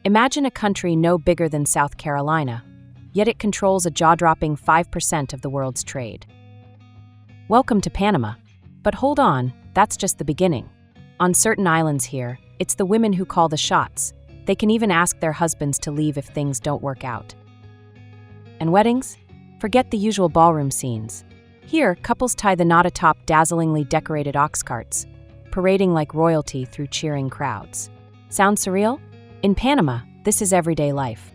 Imagine a country no bigger than South Carolina, yet it controls a jaw-dropping 5% of the world's trade. Welcome to Panama. But hold on, that's just the beginning. On certain islands here, it's the women who call the shots. They can even ask their husbands to leave if things don't work out. And weddings? Forget the usual ballroom scenes. Here, couples tie the knot atop dazzlingly decorated ox carts, parading like royalty through cheering crowds. Sound surreal? In Panama, this is everyday life.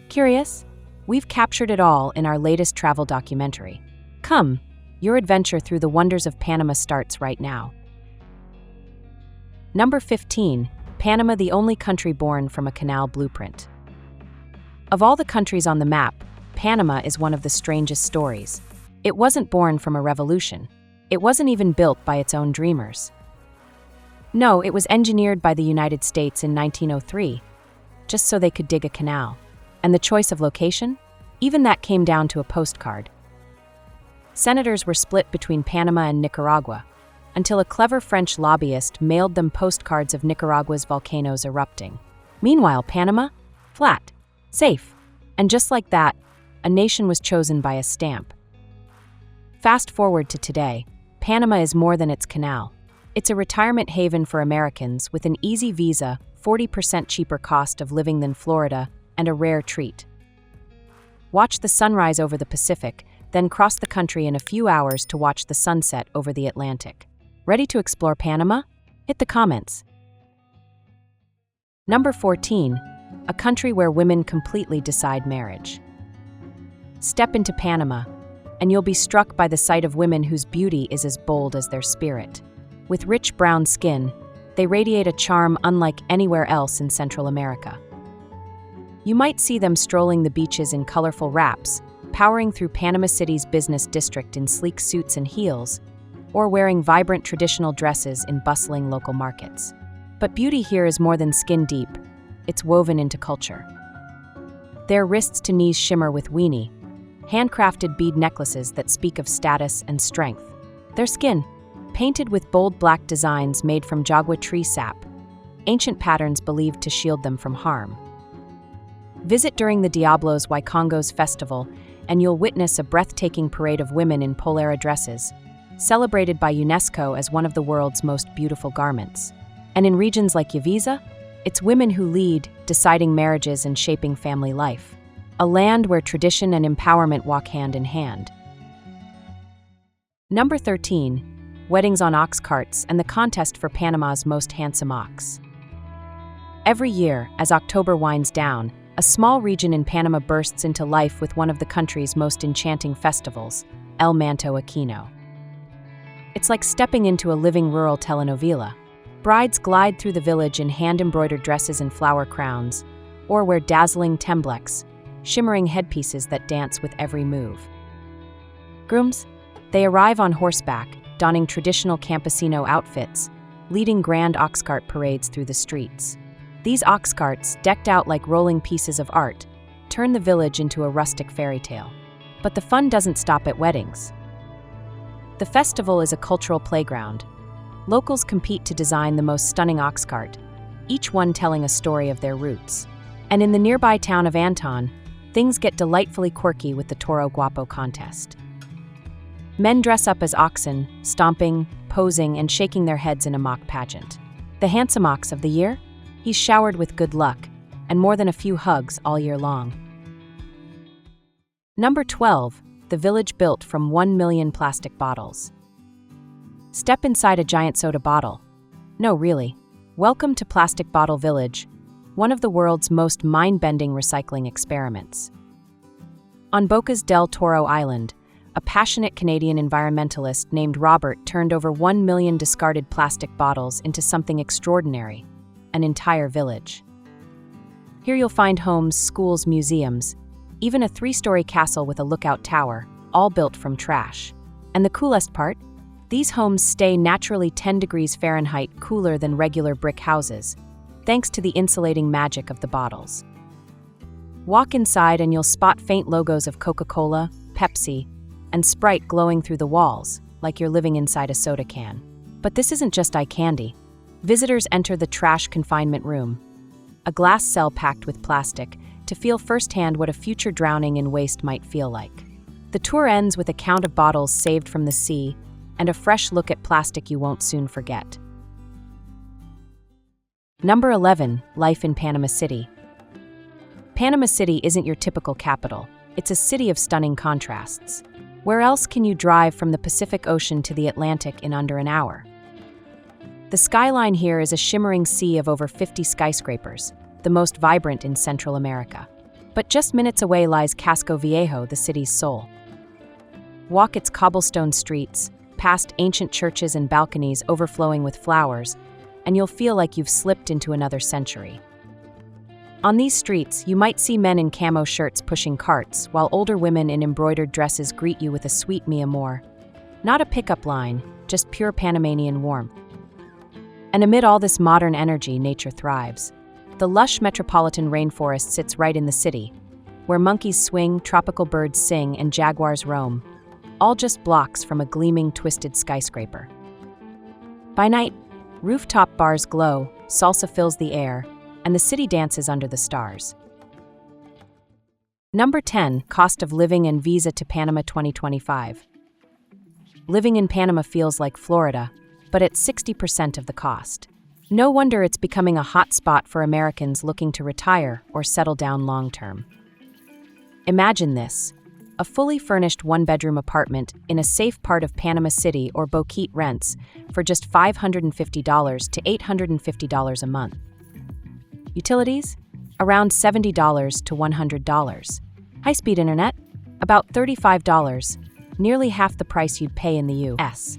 Curious? We've captured it all in our latest travel documentary. Come, your adventure through the wonders of Panama starts right now. Number 15. Panama, the only country born from a canal blueprint. Of all the countries on the map, Panama is one of the strangest stories. It wasn't born from a revolution. It wasn't even built by its own dreamers. No, it was engineered by the United States in 1903, just so they could dig a canal. And the choice of location? Even that came down to a postcard. Senators were split between Panama and Nicaragua, until a clever French lobbyist mailed them postcards of Nicaragua's volcanoes erupting. Meanwhile, Panama? Flat. Safe. And just like that, a nation was chosen by a stamp. Fast forward to today, Panama is more than its canal. It's a retirement haven for Americans with an easy visa, 40% cheaper cost of living than Florida, and a rare treat. Watch the sunrise over the Pacific, then cross the country in a few hours to watch the sunset over the Atlantic. Ready to explore Panama? Hit the comments. Number 14. A country where women completely decide marriage. Step into Panama, and you'll be struck by the sight of women whose beauty is as bold as their spirit. With rich brown skin, they radiate a charm unlike anywhere else in Central America. You might see them strolling the beaches in colorful wraps, powering through Panama City's business district in sleek suits and heels, or wearing vibrant traditional dresses in bustling local markets. But beauty here is more than skin deep. It's woven into culture. Their wrists to knees shimmer with weenie, handcrafted bead necklaces that speak of status and strength. Their skin, painted with bold black designs made from jagua tree sap, ancient patterns believed to shield them from harm. Visit during the Diablo's Waikongo's festival, and you'll witness a breathtaking parade of women in polera dresses, celebrated by UNESCO as one of the world's most beautiful garments. And in regions like Yaviza, it's women who lead, deciding marriages and shaping family life. A land where tradition and empowerment walk hand in hand. Number 13. Weddings on ox carts and the contest for Panama's most handsome ox. Every year, as October winds down, a small region in Panama bursts into life with one of the country's most enchanting festivals, El Manto Aquino. It's like stepping into a living rural telenovela. Brides glide through the village in hand-embroidered dresses and flower crowns, or wear dazzling tembleques, shimmering headpieces that dance with every move. Grooms? They arrive on horseback, donning traditional campesino outfits, leading grand ox cart parades through the streets. These ox carts, decked out like rolling pieces of art, turn the village into a rustic fairy tale. But the fun doesn't stop at weddings. The festival is a cultural playground. Locals compete to design the most stunning ox cart, each one telling a story of their roots. And in the nearby town of Anton, things get delightfully quirky with the Toro Guapo contest. Men dress up as oxen, stomping, posing, and shaking their heads in a mock pageant. The handsome ox of the year? He's showered with good luck, and more than a few hugs all year long. Number 12. The village built from 1 million plastic bottles. Step inside a giant soda bottle. No, really. Welcome to Plastic Bottle Village, one of the world's most mind-bending recycling experiments. On Bocas del Toro Island, a passionate Canadian environmentalist named Robert turned over 1 million discarded plastic bottles into something extraordinary, an entire village. Here you'll find homes, schools, museums, even a 3-story castle with a lookout tower, all built from trash. And the coolest part? These homes stay naturally 10 degrees Fahrenheit cooler than regular brick houses, thanks to the insulating magic of the bottles. Walk inside and you'll spot faint logos of Coca-Cola, Pepsi, and Sprite glowing through the walls, like you're living inside a soda can. But this isn't just eye candy. Visitors enter the trash confinement room. a glass cell packed with plastic, to feel firsthand what a future drowning in waste might feel like. The tour ends with a count of bottles saved from the sea and a fresh look at plastic you won't soon forget. Number 11. Life in Panama City. Panama City isn't your typical capital. It's a city of stunning contrasts. Where else can you drive from the Pacific Ocean to the Atlantic in under an hour? The skyline here is a shimmering sea of over 50 skyscrapers, the most vibrant in Central America. But just minutes away lies Casco Viejo, the city's soul. Walk its cobblestone streets, past ancient churches and balconies overflowing with flowers, and you'll feel like you've slipped into another century. On these streets, you might see men in camo shirts pushing carts, while older women in embroidered dresses greet you with a sweet mi amor. Not a pickup line, just pure Panamanian warmth. And amid all this modern energy, nature thrives. The lush metropolitan rainforest sits right in the city, where monkeys swing, tropical birds sing, and jaguars roam, all just blocks from a gleaming, twisted skyscraper. By night, rooftop bars glow, salsa fills the air, and the city dances under the stars. Number 10. Cost of living and visa to Panama 2025. Living in Panama feels like Florida, but at 60% of the cost. No wonder it's becoming a hot spot for Americans looking to retire or settle down long-term. Imagine this: a fully furnished one-bedroom apartment in a safe part of Panama City or Boquete rents for just $550 to $850 a month. Utilities? Around $70 to $100. High-speed internet? About $35, nearly half the price you'd pay in the U.S.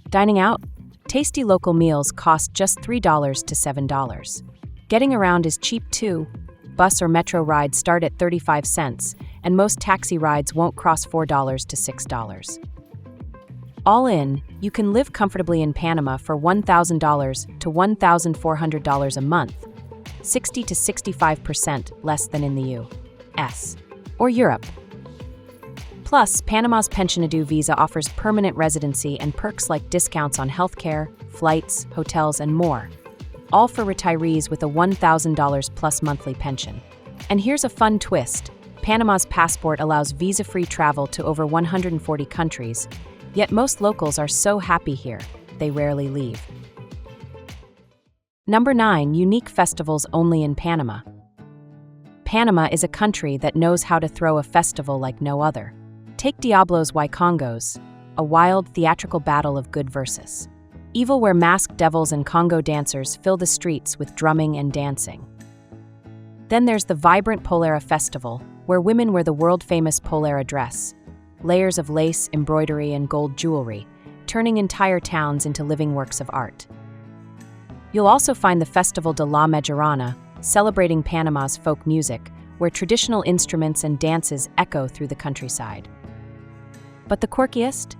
Dining out? Tasty local meals cost just $3 to $7. Getting around is cheap too. Bus or metro rides start at 35 cents, and most taxi rides won't cross $4 to $6. All in, you can live comfortably in Panama for $1,000 to $1,400 a month, 60 to 65% less than in the U.S. or Europe. Plus, Panama's Pensionado visa offers permanent residency and perks like discounts on healthcare, flights, hotels, and more, all for retirees with a $1,000 plus monthly pension. And here's a fun twist: Panama's passport allows visa-free travel to over 140 countries, yet most locals are so happy here, they rarely leave. Number 9. Unique festivals only in Panama. Panama is a country that knows how to throw a festival like no other. Take Diablo's Congos, a wild, theatrical battle of good versus evil where masked devils and Congo dancers fill the streets with drumming and dancing. Then there's the vibrant Polera Festival, where women wear the world-famous Polera dress, layers of lace, embroidery, and gold jewelry, turning entire towns into living works of art. You'll also find the Festival de la Majorana, celebrating Panama's folk music, where traditional instruments and dances echo through the countryside. But the quirkiest?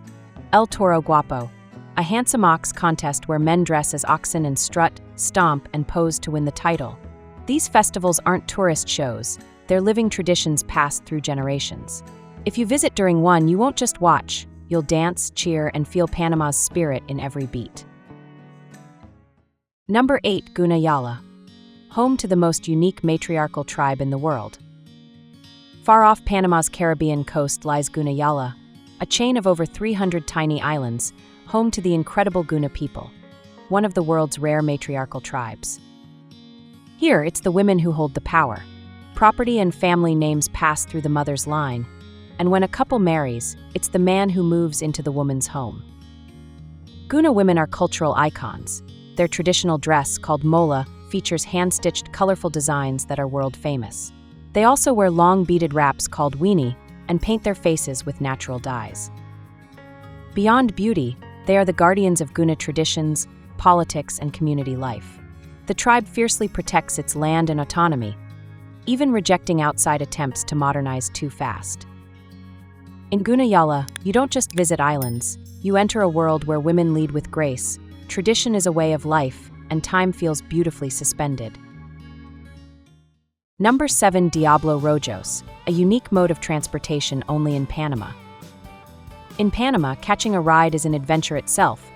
El Toro Guapo, a handsome ox contest where men dress as oxen and strut, stomp, and pose to win the title. These festivals aren't tourist shows, they're living traditions passed through generations. If you visit during one, you won't just watch, you'll dance, cheer, and feel Panama's spirit in every beat. Number 8. Gouna Yala. Home to the most unique matriarchal tribe in the world. Far off Panama's Caribbean coast lies Gouna Yala, a chain of over 300 tiny islands, home to the incredible Gouna people, one of the world's rare matriarchal tribes. Here, it's the women who hold the power. Property and family names pass through the mother's line, and when a couple marries, it's the man who moves into the woman's home. Gouna women are cultural icons. Their traditional dress, called mola, features hand-stitched, colorful designs that are world-famous. They also wear long beaded wraps called weenie and paint their faces with natural dyes. Beyond beauty, they are the guardians of Gouna traditions, politics, and community life. The tribe fiercely protects its land and autonomy, even rejecting outside attempts to modernize too fast. In Gouna Yala, you don't just visit islands, you enter a world where women lead with grace, tradition is a way of life, and time feels beautifully suspended. Number 7. Diablo Rojos, a unique mode of transportation only in Panama. In Panama, catching a ride is an adventure itself.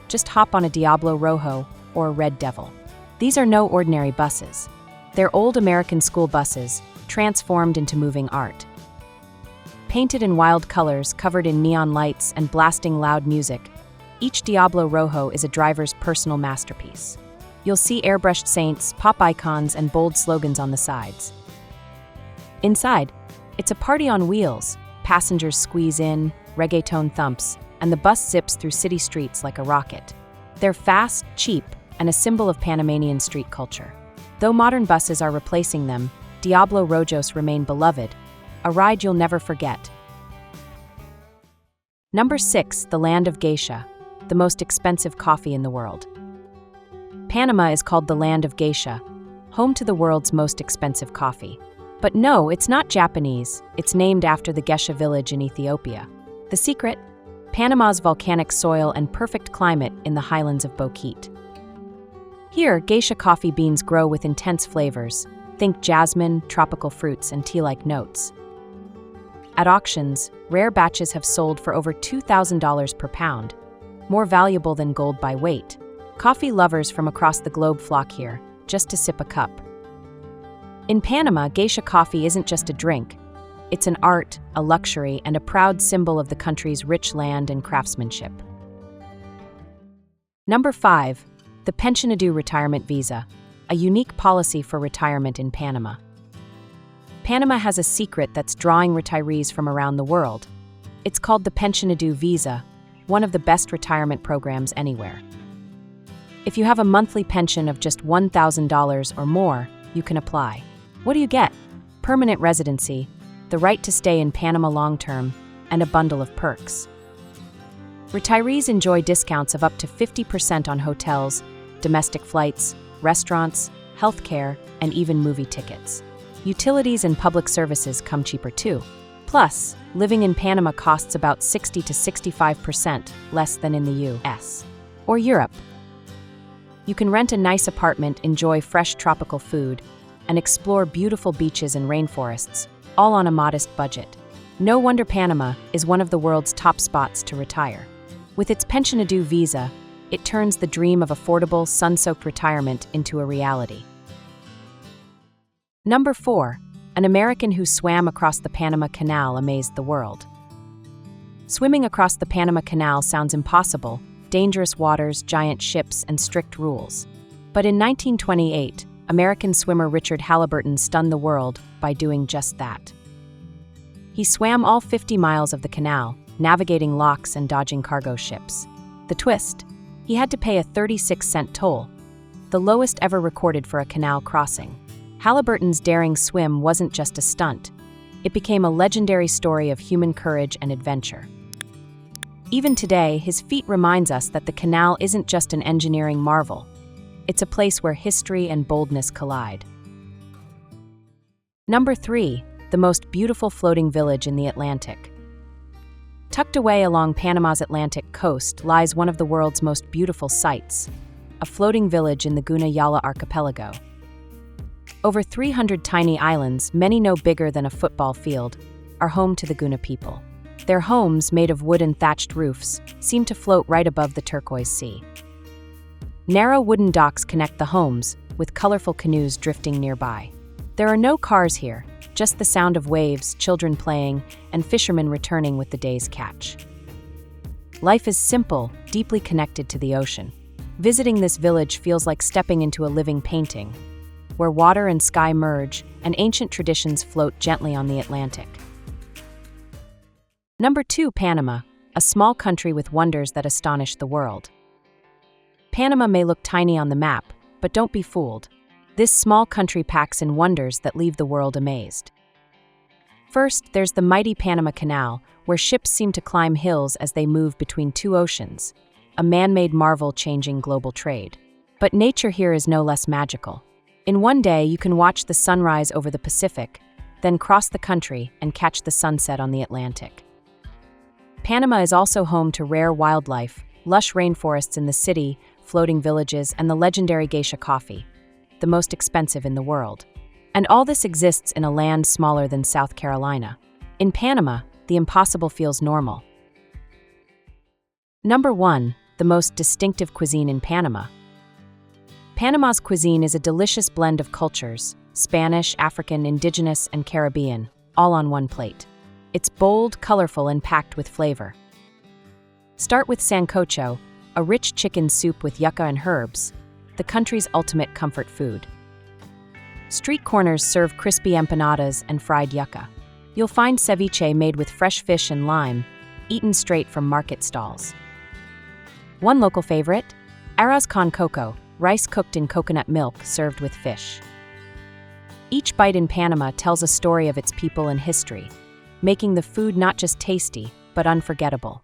Just hop on a Diablo Rojo or a Red Devil. These are no ordinary buses. They're old American school buses, transformed into moving art. Painted in wild colors, covered in neon lights, and blasting loud music, each Diablo Rojo is a driver's personal masterpiece. You'll see airbrushed saints, pop icons, and bold slogans on the sides. Inside, it's a party on wheels. Passengers squeeze in, reggaeton thumps, and the bus zips through city streets like a rocket. They're fast, cheap, and a symbol of Panamanian street culture. Though modern buses are replacing them, Diablo Rojos remain beloved, a ride you'll never forget. Number 6, the Land of Geisha, the most expensive coffee in the world. Panama is called the Land of Geisha, home to the world's most expensive coffee. But no, it's not Japanese. It's named after the Geisha village in Ethiopia. The secret? Panama's volcanic soil and perfect climate in the highlands of Bouquet. Here, geisha coffee beans grow with intense flavors. Think jasmine, tropical fruits, and tea-like notes. At auctions, rare batches have sold for over $2,000 per pound, more valuable than gold by weight. Coffee lovers from across the globe flock here, just to sip a cup. In Panama, geisha coffee isn't just a drink. It's an art, a luxury, and a proud symbol of the country's rich land and craftsmanship. Number 5, the Pensionado Retirement Visa, a unique policy for retirement in Panama. Panama has a secret that's drawing retirees from around the world. It's called the Pensionado Visa, one of the best retirement programs anywhere. If you have a monthly pension of just $1,000 or more, you can apply. What do you get? Permanent residency, the right to stay in Panama long-term, and a bundle of perks. Retirees enjoy discounts of up to 50% on hotels, domestic flights, restaurants, healthcare, and even movie tickets. Utilities and public services come cheaper too. Plus, living in Panama costs about 60 to 65% less than in the US or Europe. You can rent a nice apartment, enjoy fresh tropical food, and explore beautiful beaches and rainforests, all on a modest budget. No wonder Panama is one of the world's top spots to retire. With its Pensionado visa, it turns the dream of affordable, sun-soaked retirement into a reality. Number 4, an American who swam across the Panama Canal amazed the world. Swimming across the Panama Canal sounds impossible, dangerous waters, giant ships, and strict rules. But in 1928, American swimmer Richard Halliburton stunned the world by doing just that. He swam all 50 miles of the canal, navigating locks and dodging cargo ships. The twist? He had to pay a 36-cent toll, the lowest ever recorded for a canal crossing. Halliburton's daring swim wasn't just a stunt. It became a legendary story of human courage and adventure. Even today, his feat reminds us that the canal isn't just an engineering marvel. It's a place where history and boldness collide. Number 3, the most beautiful floating village in the Atlantic. Tucked away along Panama's Atlantic coast lies one of the world's most beautiful sights, a floating village in the Gouna Yala archipelago. Over 300 tiny islands, many no bigger than a football field, are home to the Gouna people. Their homes, made of wood and thatched roofs, seem to float right above the turquoise sea. Narrow wooden docks connect the homes, with colorful canoes drifting nearby. There are no cars here, just the sound of waves, children playing, and fishermen returning with the day's catch. Life is simple, deeply connected to the ocean. Visiting this village feels like stepping into a living painting, where water and sky merge and ancient traditions float gently on the Atlantic. Number 2, Panama, a small country with wonders that astonish the world. Panama may look tiny on the map, but don't be fooled. This small country packs in wonders that leave the world amazed. First, there's the mighty Panama Canal, where ships seem to climb hills as they move between two oceans, a man-made marvel changing global trade. But nature here is no less magical. In one day, you can watch the sunrise over the Pacific, then cross the country and catch the sunset on the Atlantic. Panama is also home to rare wildlife, lush rainforests in the city, floating villages, and the legendary geisha coffee, the most expensive in the world. And all this exists in a land smaller than South Carolina. In Panama, the impossible feels normal. Number 1, the most distinctive cuisine in Panama. Panama's cuisine is a delicious blend of cultures: Spanish, African, indigenous, and Caribbean, all on one plate. It's bold, colorful, and packed with flavor. Start with sancocho, a rich chicken soup with yucca and herbs, the country's ultimate comfort food. Street corners serve crispy empanadas and fried yucca. You'll find ceviche made with fresh fish and lime, eaten straight from market stalls. One local favorite, arroz con coco, rice cooked in coconut milk served with fish. Each bite in Panama tells a story of its people and history, making the food not just tasty, but unforgettable.